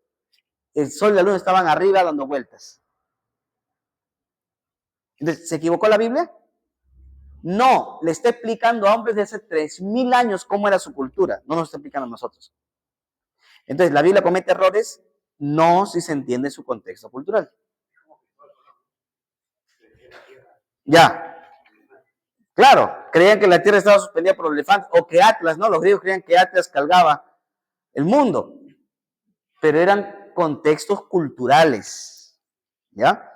el sol y la luna estaban arriba dando vueltas. Entonces, ¿se equivocó la Biblia? No, le está explicando a hombres de hace 3000 años cómo era su cultura. No nos está explicando a nosotros. Entonces, ¿la Biblia comete errores? No, si se entiende su contexto cultural. Ya. Claro, creían que la tierra estaba suspendida por los elefantes, o que Atlas, ¿no? Los griegos creían que Atlas cargaba el mundo. Pero eran contextos culturales. ¿Ya?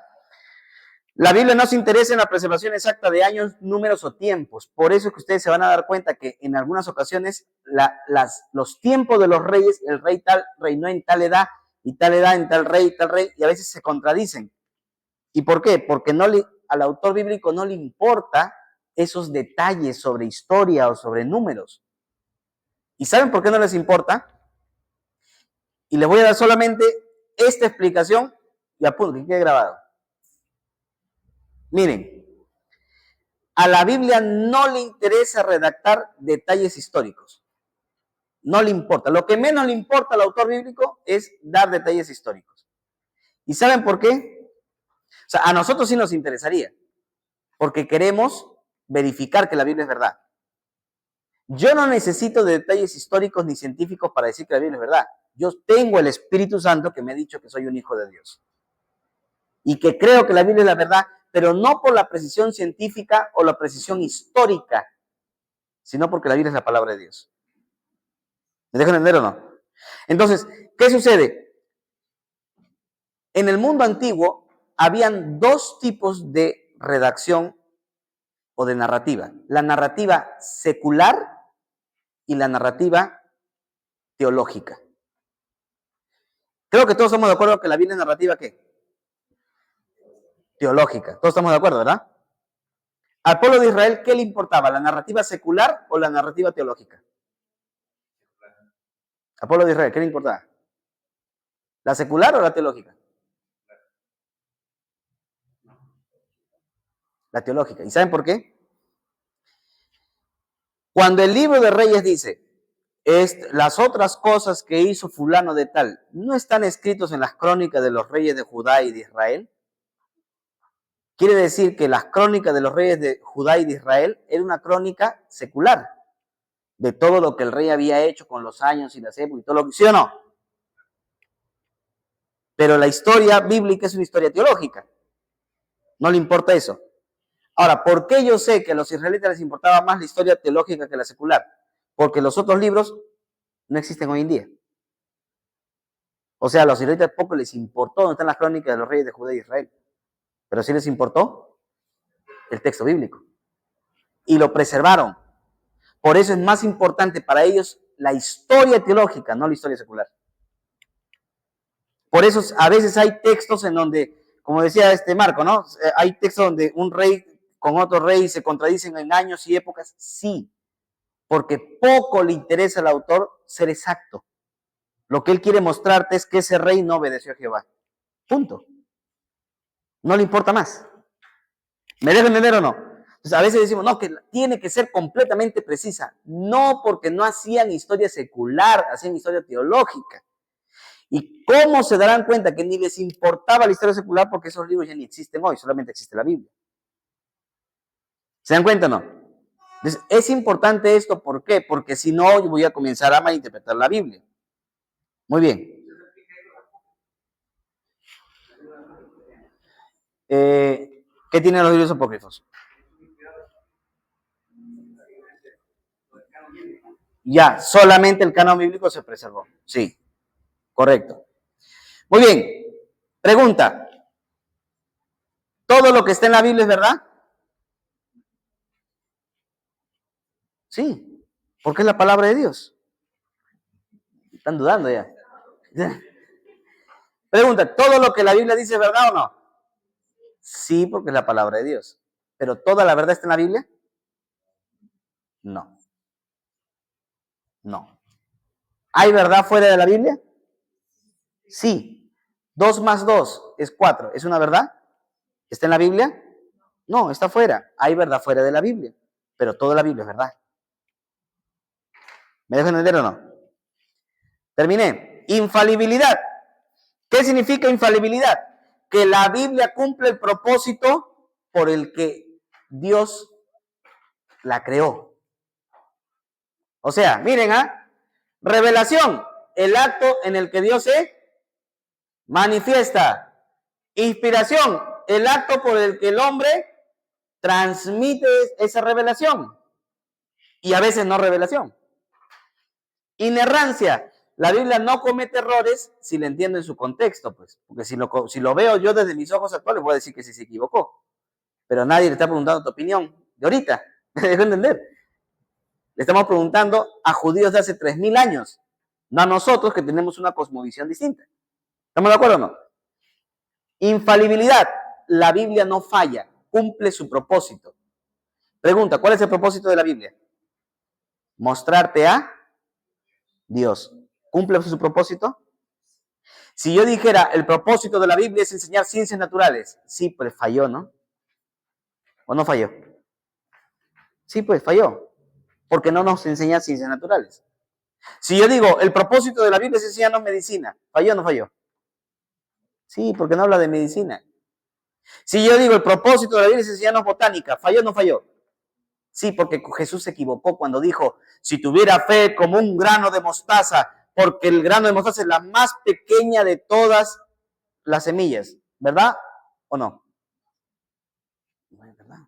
La Biblia no se interesa en la preservación exacta de años, números o tiempos. Por eso es que ustedes se van a dar cuenta que en algunas ocasiones los tiempos de los reyes, el rey tal reinó en tal edad, y tal edad en tal rey, y a veces se contradicen. ¿Y por qué? Porque al autor bíblico no le importa esos detalles sobre historia o sobre números. ¿Y saben por qué no les importa? Y les voy a dar solamente esta explicación y apunto, que quede grabado. Miren, a la Biblia no le interesa redactar detalles históricos. No le importa. Lo que menos le importa al autor bíblico es dar detalles históricos. ¿Y saben por qué? O sea, a nosotros sí nos interesaría, porque queremos verificar que la Biblia es verdad. Yo no necesito de detalles históricos ni científicos para decir que la Biblia es verdad. Yo tengo el Espíritu Santo que me ha dicho que soy un hijo de Dios. Y que creo que la Biblia es la verdad, pero no por la precisión científica o la precisión histórica, sino porque la Biblia es la palabra de Dios. ¿Me dejan entender o no? Entonces, ¿qué sucede? En el mundo antiguo habían dos tipos de redacción o de narrativa. La narrativa secular y la narrativa teológica. Creo que todos estamos de acuerdo que la Biblia es narrativa, ¿qué? Teológica. Todos estamos de acuerdo, ¿verdad? Al pueblo de Israel, ¿qué le importaba? ¿La narrativa secular o la narrativa teológica? Al pueblo de Israel, ¿qué le importaba? ¿La secular o la teológica? La teológica. ¿Y saben por qué? Cuando el libro de Reyes dice, las otras cosas que hizo fulano de tal, ¿no están escritos en las crónicas de los reyes de Judá y de Israel? Quiere decir que las crónicas de los reyes de Judá y de Israel era una crónica secular, de todo lo que el rey había hecho con los años y las épocas y todo lo que, ¿sí o no? Pero la historia bíblica es una historia teológica. No le importa eso. Ahora, ¿por qué yo sé que a los israelitas les importaba más la historia teológica que la secular? Porque los otros libros no existen hoy en día. O sea, a los israelitas poco les importó dónde están las crónicas de los reyes de Judá y Israel. Pero sí les importó el texto bíblico. Y lo preservaron. Por eso es más importante para ellos la historia teológica, no la historia secular. Por eso a veces hay textos en donde, como decía Marco, ¿no? Hay textos donde un rey con otro rey se contradicen en años y épocas. Sí, porque poco le interesa al autor ser exacto. Lo que él quiere mostrarte es que ese rey no obedeció a Jehová. Punto. No le importa más. ¿Me dejan entender o no? Entonces, a veces decimos, no, que tiene que ser completamente precisa. No, porque no hacían historia secular, hacían historia teológica. ¿Y cómo se darán cuenta que ni les importaba la historia secular? Porque esos libros ya ni existen hoy, solamente existe la Biblia. ¿Se dan cuenta o no? Entonces, es importante esto, ¿por qué? Porque si no, yo voy a comenzar a malinterpretar la Biblia. Muy bien. ¿Qué tienen los libros apócrifos? Ya, solamente el canon bíblico se preservó. Sí, correcto. Muy bien. Pregunta. ¿Todo lo que está en la Biblia es verdad? Sí, porque es la palabra de Dios. Están dudando ya. Pregunta, ¿todo lo que la Biblia dice es verdad o no? Sí, porque es la palabra de Dios. ¿Pero toda la verdad está en la Biblia? No. No. ¿Hay verdad fuera de la Biblia? Sí. 2 más 2 es 4. ¿Es una verdad? ¿Está en la Biblia? No, está fuera. Hay verdad fuera de la Biblia. Pero toda la Biblia es verdad. ¿Me dejan entender o no? Terminé. Infalibilidad. ¿Qué significa infalibilidad? Que la Biblia cumple el propósito por el que Dios la creó. O sea, miren, revelación, el acto en el que Dios se manifiesta. Inspiración, el acto por el que el hombre transmite esa revelación. Y a veces no revelación. Inerrancia, la Biblia no comete errores si la entiendo en su contexto, pues. Porque si lo veo yo desde mis ojos actuales, voy a decir que sí se equivocó. Pero nadie le está preguntando tu opinión de ahorita. ¿Me dejo entender? Le estamos preguntando a judíos de hace 3000 años, no a nosotros que tenemos una cosmovisión distinta. ¿Estamos de acuerdo o no? Infalibilidad. La Biblia no falla, cumple su propósito. Pregunta, ¿cuál es el propósito de la Biblia? Mostrarte a Dios. ¿Cumple su propósito? Si yo dijera, el propósito de la Biblia es enseñar ciencias naturales, sí, pues falló, ¿no? ¿O no falló? Sí, pues falló, porque no nos enseña ciencias naturales. Si yo digo, el propósito de la Biblia es enseñarnos medicina, ¿falló o no falló? Sí, porque no habla de medicina. Si yo digo el propósito de la Biblia es enseñarnos botánica, ¿falló o no falló? Sí, porque Jesús se equivocó cuando dijo, si tuviera fe como un grano de mostaza, porque el grano de mostaza es la más pequeña de todas las semillas, ¿verdad o no? No es verdad.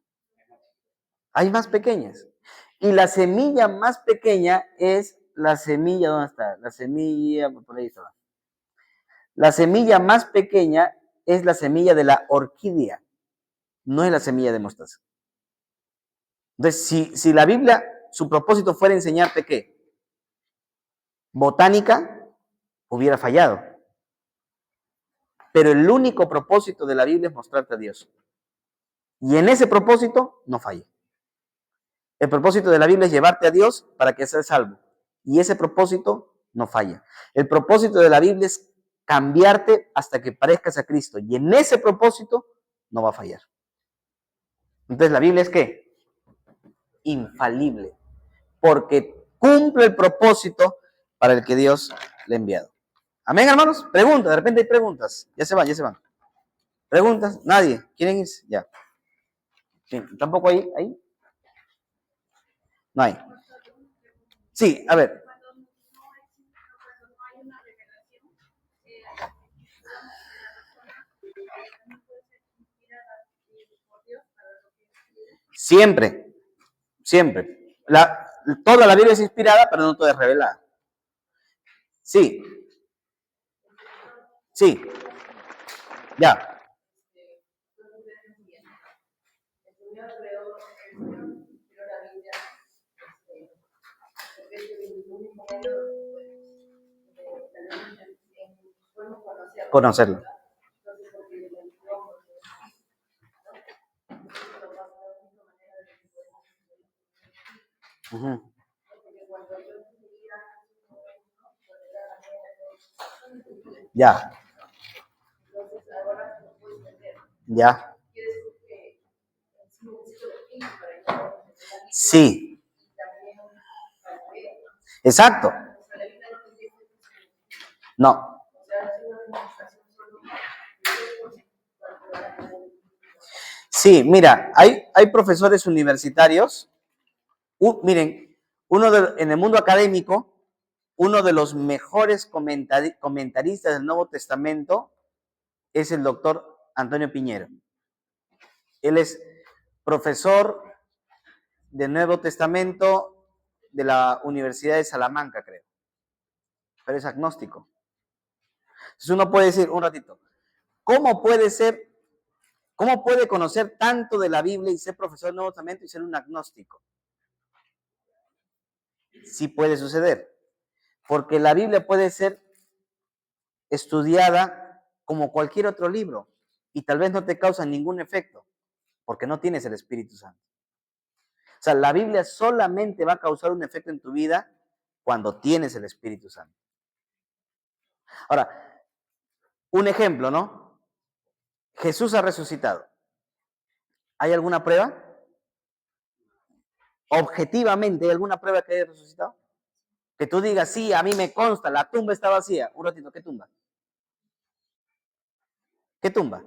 Hay más pequeñas. Y la semilla más pequeña es la semilla, ¿dónde está? La semilla, por ahí está. La semilla más pequeña es la semilla de la orquídea, no es la semilla de mostaza. Entonces, si la Biblia, su propósito fuera enseñarte ¿qué? Botánica, hubiera fallado. Pero el único propósito de la Biblia es mostrarte a Dios. Y en ese propósito no falla. El propósito de la Biblia es llevarte a Dios para que seas salvo. Y ese propósito no falla. El propósito de la Biblia es cambiarte hasta que parezcas a Cristo. Y en ese propósito no va a fallar. Entonces, ¿la Biblia es qué? Infalible. Porque cumple el propósito para el que Dios le ha enviado. Amén, hermanos. Preguntas, de repente hay preguntas. Ya se van. ¿Preguntas? Nadie. ¿Quieren irse? Ya. Sí, ¿tampoco hay? ¿Ahí? No hay. Sí, a ver. Siempre. Toda la Biblia es inspirada, pero no toda es revelada. Sí. Ya. Conocerlo. Uh-huh. Ya. Ya. Sí. Exacto. No. Sí, mira, hay profesores universitarios. Miren, en el mundo académico, uno de los mejores comentaristas del Nuevo Testamento es el doctor Antonio Piñero. Él es profesor del Nuevo Testamento de la Universidad de Salamanca, creo. Pero es agnóstico. Entonces uno puede decir, un ratito, ¿cómo puede conocer tanto de la Biblia y ser profesor del Nuevo Testamento y ser un agnóstico? Sí puede suceder. Porque la Biblia puede ser estudiada como cualquier otro libro y tal vez no te causa ningún efecto porque no tienes el Espíritu Santo. O sea, la Biblia solamente va a causar un efecto en tu vida cuando tienes el Espíritu Santo. Ahora, un ejemplo, ¿no? Jesús ha resucitado. ¿Hay alguna prueba? Objetivamente, ¿hay alguna prueba que haya resucitado? Que tú digas, sí, a mí me consta, la tumba está vacía. Un ratito, ¿qué tumba? ¿Qué tumba?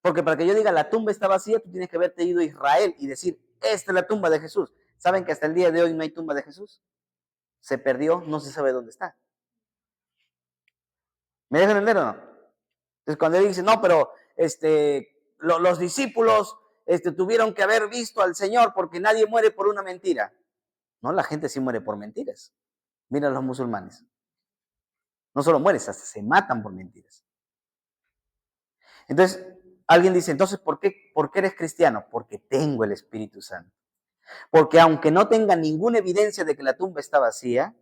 Porque para que yo diga la tumba está vacía, tú tienes que haberte ido a Israel y decir, esta es la tumba de Jesús. ¿Saben que hasta el día de hoy no hay tumba de Jesús? Se perdió, no se sabe dónde está. ¿Me dejan entender o no? Entonces cuando él dice, no, pero los discípulos tuvieron que haber visto al Señor porque nadie muere por una mentira. No, la gente sí muere por mentiras. Mira a los musulmanes. No solo mueres, hasta se matan por mentiras. Entonces, alguien dice, entonces, ¿por qué eres cristiano? Porque tengo el Espíritu Santo. Porque aunque no tenga ninguna evidencia de que la tumba está vacía,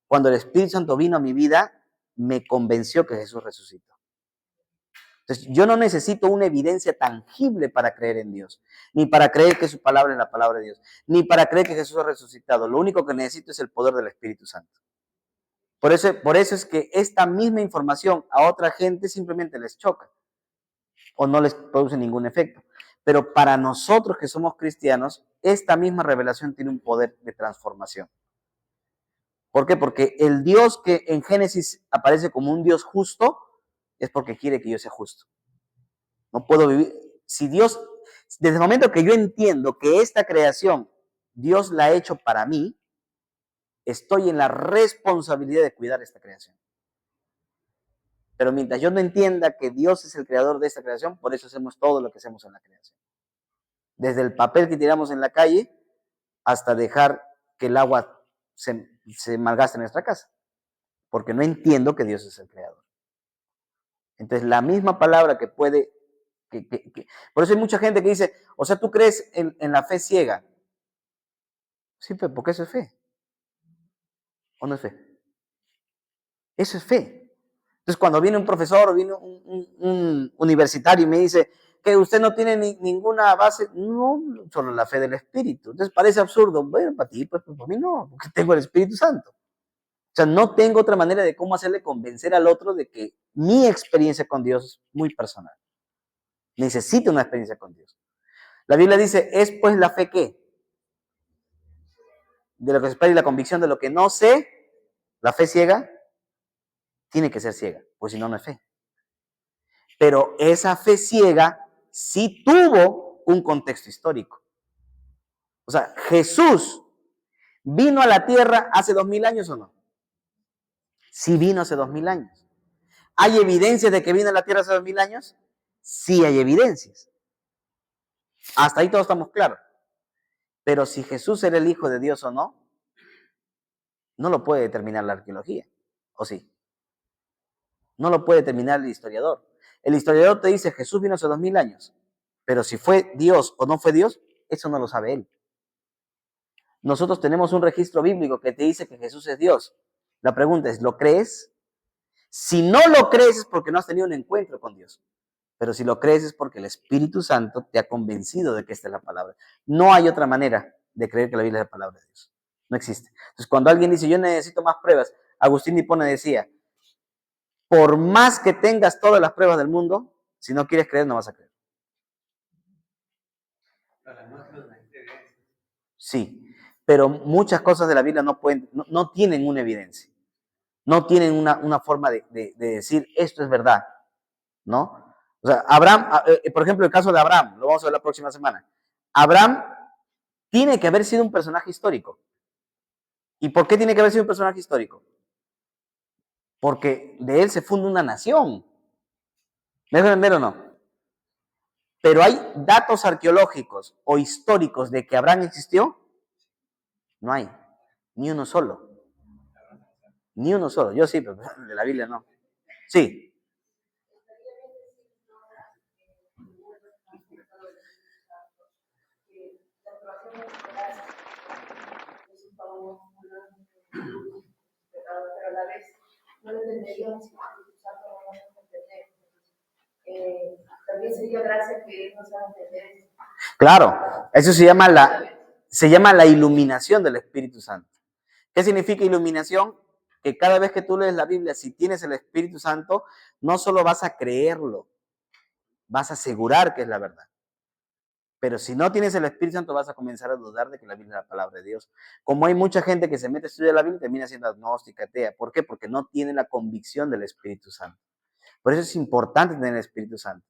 cuando el Espíritu Santo vino a mi vida, me convenció que Jesús resucitó. Entonces, yo no necesito una evidencia tangible para creer en Dios, ni para creer que su palabra es la palabra de Dios, ni para creer que Jesús ha resucitado. Lo único que necesito es el poder del Espíritu Santo. Por eso es que esta misma información a otra gente simplemente les choca o no les produce ningún efecto. Pero para nosotros que somos cristianos, esta misma revelación tiene un poder de transformación. ¿Por qué? Porque el Dios que en Génesis aparece como un Dios justo es porque quiere que yo sea justo. No puedo vivir. Si Dios, desde el momento que yo entiendo que esta creación Dios la ha hecho para mí, estoy en la responsabilidad de cuidar esta creación. Pero mientras yo no entienda que Dios es el creador de esta creación, por eso hacemos todo lo que hacemos en la creación. Desde el papel que tiramos en la calle hasta dejar que el agua se malgaste en nuestra casa. Porque no entiendo que Dios es el creador. Entonces, la misma palabra que puede... Por eso hay mucha gente que dice, o sea, ¿tú crees en la fe ciega? Sí, pero porque eso es fe. ¿O no es fe? Eso es fe. Entonces, cuando viene un profesor o viene un universitario y me dice que usted no tiene ninguna base, no, solo la fe del Espíritu. Entonces, parece absurdo. Bueno, para ti, pues para mí no, porque tengo el Espíritu Santo. O sea, no tengo otra manera de cómo hacerle convencer al otro de que mi experiencia con Dios es muy personal. Necesito una experiencia con Dios. La Biblia dice, ¿es pues la fe qué? De lo que se espera y la convicción de lo que no sé, la fe ciega, tiene que ser ciega, pues si no, no es fe. Pero esa fe ciega sí tuvo un contexto histórico. O sea, Jesús vino a la tierra hace 2000 años o no? Sí vino hace 2000 años. ¿Hay evidencias de que vino a la tierra hace 2000 años? Sí hay evidencias. Hasta ahí todos estamos claros. Pero si Jesús era el Hijo de Dios o no, no lo puede determinar la arqueología. ¿O sí? No lo puede determinar el historiador. El historiador te dice, Jesús vino hace 2000 años. Pero si fue Dios o no fue Dios, eso no lo sabe él. Nosotros tenemos un registro bíblico que te dice que Jesús es Dios. La pregunta es, ¿lo crees? Si no lo crees es porque no has tenido un encuentro con Dios. Pero si lo crees es porque el Espíritu Santo te ha convencido de que esta es la palabra. No hay otra manera de creer que la Biblia es la palabra de Dios. No existe. Entonces, cuando alguien dice, yo necesito más pruebas, Agustín de Hipona decía, por más que tengas todas las pruebas del mundo, si no quieres creer, no vas a creer. Sí, pero muchas cosas de la Biblia no tienen una evidencia. No tienen una forma de decir, esto es verdad, ¿no? O sea, Abraham, por ejemplo, el caso de Abraham, lo vamos a ver la próxima semana. Abraham tiene que haber sido un personaje histórico. ¿Y por qué tiene que haber sido un personaje histórico? Porque de él se funda una nación. ¿Me dejan entender o no? Pero hay datos arqueológicos o históricos de que Abraham existió. No hay. Ni uno solo. Ni uno solo. Yo sí, pero de la Biblia no. Sí. Pero a la vez no lo entenderíamos si el Espíritu Santo no nos entender. También sería gracia que Él nos haga entender. Claro, eso se llama la iluminación del Espíritu Santo. ¿Qué significa iluminación? Que cada vez que tú lees la Biblia, si tienes el Espíritu Santo, no solo vas a creerlo, vas a asegurar que es la verdad. Pero si no tienes el Espíritu Santo, vas a comenzar a dudar de que la Biblia es la palabra de Dios. Como hay mucha gente que se mete a estudiar la Biblia y termina siendo agnóstica, atea. ¿Por qué? Porque no tiene la convicción del Espíritu Santo. Por eso es importante tener el Espíritu Santo.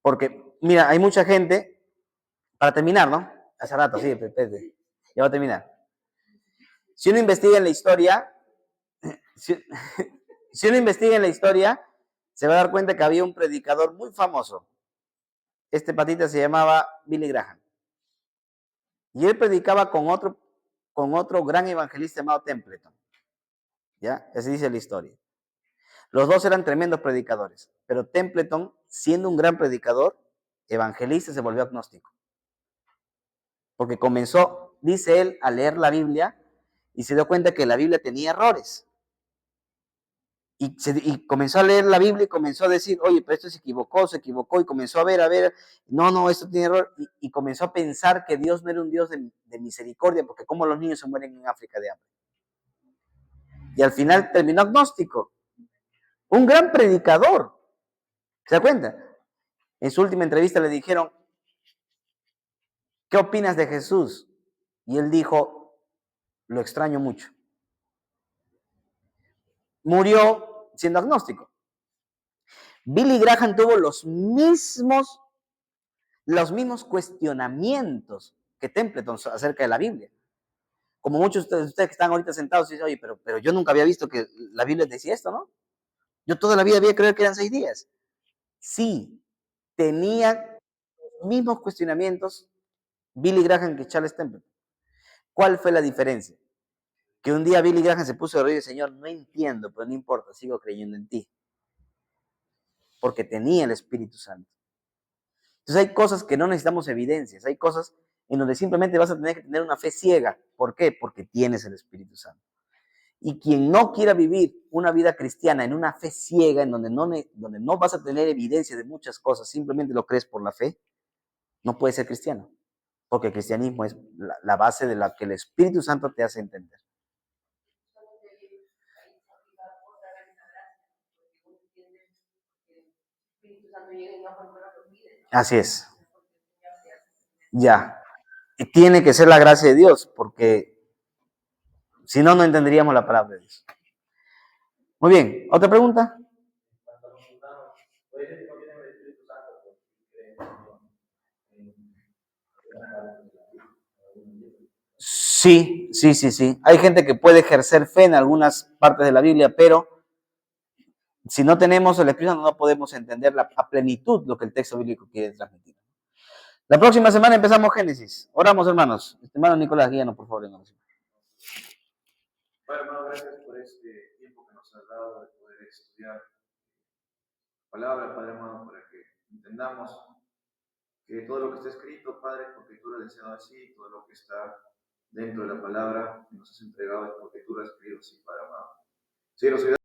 Porque, mira, hay mucha gente, para terminar, ¿no? Hace rato, sí, espérate, ya va a terminar. Si uno investiga en la historia, si uno investiga en la historia, se va a dar cuenta que había un predicador muy famoso. Este patita se llamaba Billy Graham. Y él predicaba con otro gran evangelista llamado Templeton. ¿Ya? Así dice la historia. Los dos eran tremendos predicadores, pero Templeton, siendo un gran predicador, evangelista, se volvió agnóstico. Porque comenzó, dice él, a leer la Biblia y se dio cuenta que la Biblia tenía errores. Y comenzó a leer la Biblia y comenzó a decir, oye, pero esto se equivocó, y comenzó a ver, no, esto tiene error, y comenzó a pensar que Dios no era un Dios de misericordia, porque como los niños se mueren en África de hambre. Y al final terminó agnóstico. Un gran predicador. ¿Se da cuenta? En su última entrevista le dijeron, ¿qué opinas de Jesús? Y él dijo, lo extraño mucho. Murió siendo agnóstico. Billy Graham tuvo los mismos cuestionamientos que Templeton acerca de la Biblia. Como muchos de ustedes que están ahorita sentados y dicen, oye, pero yo nunca había visto que la Biblia decía esto, ¿no? Yo toda la vida había creído que eran 6 días. Sí, tenía los mismos cuestionamientos Billy Graham que Charles Templeton. ¿Cuál fue la diferencia? Que un día Billy Graham se puso de rodillas, Señor, no entiendo, pero no importa, sigo creyendo en ti. Porque tenía el Espíritu Santo. Entonces hay cosas que no necesitamos evidencias, hay cosas en donde simplemente vas a tener que tener una fe ciega. ¿Por qué? Porque tienes el Espíritu Santo. Y quien no quiera vivir una vida cristiana en una fe ciega, en donde no vas a tener evidencia de muchas cosas, simplemente lo crees por la fe, no puede ser cristiano. Porque el cristianismo es la base de la que el Espíritu Santo te hace entender. Así es. Ya. Y tiene que ser la gracia de Dios, porque si no, no entenderíamos la palabra de Dios. Muy bien, ¿otra pregunta? Sí. Hay gente que puede ejercer fe en algunas partes de la Biblia, pero si no tenemos el Espíritu Santo no podemos entender a plenitud lo que el texto bíblico quiere transmitir. La próxima semana empezamos Génesis. Oramos, hermanos. Hermano Nicolás, guíanos, por favor, en oración. Padre, hermano, gracias por este tiempo que nos has dado de poder estudiar la palabra, Padre, hermano, para que entendamos que todo lo que está escrito, Padre, porque tú lo has deseado así, todo lo que está dentro de la palabra que nos has entregado es porque tú lo has querido así, Padre, hermano. Sí, nos